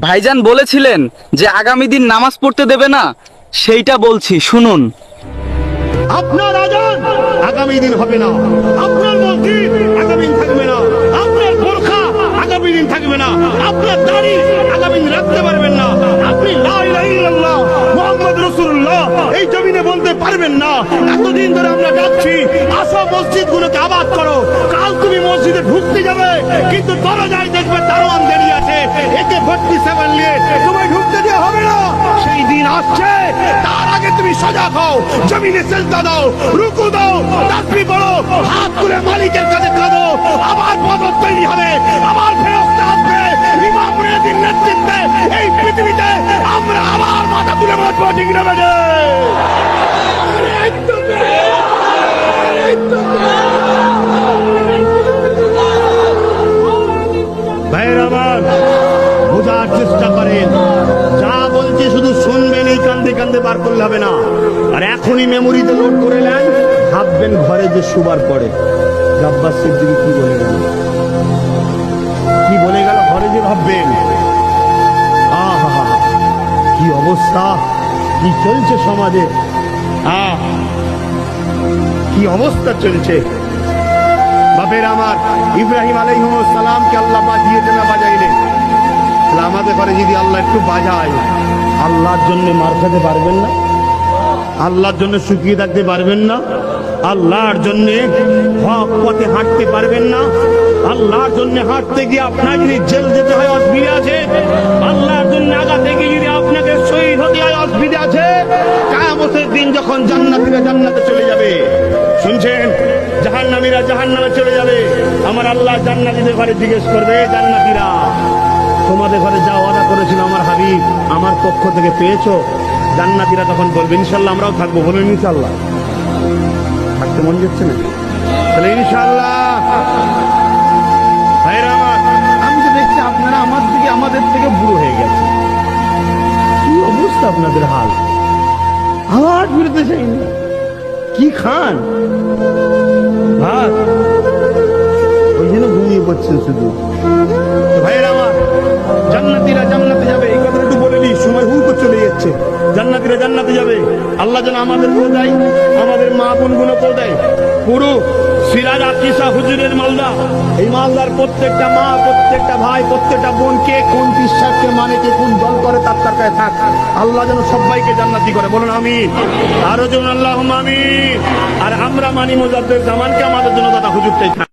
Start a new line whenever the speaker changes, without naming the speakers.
ভাইজান বলেছিলেন যে আগামী দিন নামাজ পড়তে দেবে না, সেইটা বলছি শুনুন।
আপনার আজান আগামী দিন হবে না, আপনার মসজিদ আগামী দিন থাকবে না, আপনার বোরখা আগামী দিন থাকবে না, আপনার দাড়ি আগামী দিন রাখতে পারবেন না, আপনি লা ইলাহা ইল্লাল্লাহ মুহাম্মদ রাসূলুল্লাহ এই জমিনে বলতে পারবেন না। এতদিন ধরে আমরা ডাকছি, আসো মসজিদগুলোকে আবাদ করো। কাল তুমি মসজিদে ঢুকতে যাবে, কিন্তু দরজায় দেখবে দারোয়ান দাঁড়িয়ে আছে, একে 47 নিয়ে তোমায় ঢুকতে দেওয়া হবে না। সেই দিন আসছে, তার আগে তুমি সজাগ হও, জমিনে সেজদা দাও, রুকু দাও, তাসবিহ পড়ো, হাত তুলে মালিকের কাছে কাঁদো। আবার বদর তৈরি হবে, আবার ফেরেশতা আসবে, ইমাম মুয়াজ্জিন নেতৃত্বে এই পৃথিবীতে আমরা আবার মাথা তুলে বাঁচবো, ঠিক না বেজে? ভাইয়ের আমার, বোঝার চেষ্টা করেন, যা বলছি শুধু শুনবেন, এই কান্দে কান্দে বার করলে হবে না। আর এখনই মেমোরিতে লোড করে নেন, ভাববেন ঘরে যে শুবার পরে আব্বাস সিদ্দিকী কি বলে গেল, কি বলে গেল ঘরে যে ভাববেন। আহা, কি অবস্থা, কি চলছে সমাজে, কি অবস্থা চলছে। বাপের আমার, ইব্রাহিম আলাইহিস সালামকে আল্লাহ বাজিয়েছে না বাজাইলে? আমাদের ঘরে যদি আল্লাহ একটু বাজায়, আল্লাহর জন্য মার খেতে পারবেন না? আল্লাহর জন্য শুকিয়ে থাকতে পারবেন না? আল্লাহর জন্য হক পথে হাঁটতে পারবেন না? আল্লাহর জন্য হাঁটতে গিয়ে আপনার যদি জেল যেতে হয়, অসুবিধা আছে? আল্লাহর জন্য আগাতে গিয়ে যদি আপনাকে শহীদ হতে হয়, অসুবিধা আছে? কিয়ামতের দিন যখন জান্নাতীরা জান্নাতে চলে যাবে, শুনছেন, জাহান্নামীরা জাহান্নামে চলে যাবে, আমার আল্লাহ জান্নাতীদের ঘরে জিজ্ঞেস করবে, জান্নাতীরা তোমাদের ঘরে যা ওয়াদা করেছিল আমার হাবিব আমার পক্ষ থেকে পেয়েছো? জান্নাতীরা তখন বলবে ইনশাআল্লাহ আমরাও থাকবো। বলবেন ইনশাআল্লাহ? থাকতে মন যাচ্ছে না? তাহলে ইনশাআল্লাহ। ভাইরা আমার, আমি তো দেখছি আপনারা আমাদের থেকে বুড়ো হয়ে গেছে। কি অবস্থা আপনাদের হাল, আবার ফিরতে চাইনি। কি খান ভাত, ওই জন্য ঘুমিয়ে পড়ছেন শুধু। ভাইরা আমার, জান্নাতীরা জান্নাতে যাবে, এই কথাটা একটু বলে দিই, সময় হুট করে চলে যাচ্ছে। জান্নাতীরা জান্নাতে যাবে, আল্লাহ যেন আমাদেরকেও দেয়, আমাদের মা বোনগুলোকেও দেয়। পুরো সিরাজ আকিসা হুজুরের মালদা, এই মালদার প্রত্যেকটা মা, প্রত্যেকটা ভাই, প্রত্যেকটা বোন কে কোন বিশ্বাসকে মানে, কে কোন দল করে, তার কাছে থাক। আল্লাহ যেন সবাইকে জান্নাতি করে, বলুন আমিন। আরো যেন আল্লাহুম্মা আমিন। আর আমরা মানি মুজাদ্দেদ জামানকে আমাদের জন্য দাদা হুজুরটাই থাক।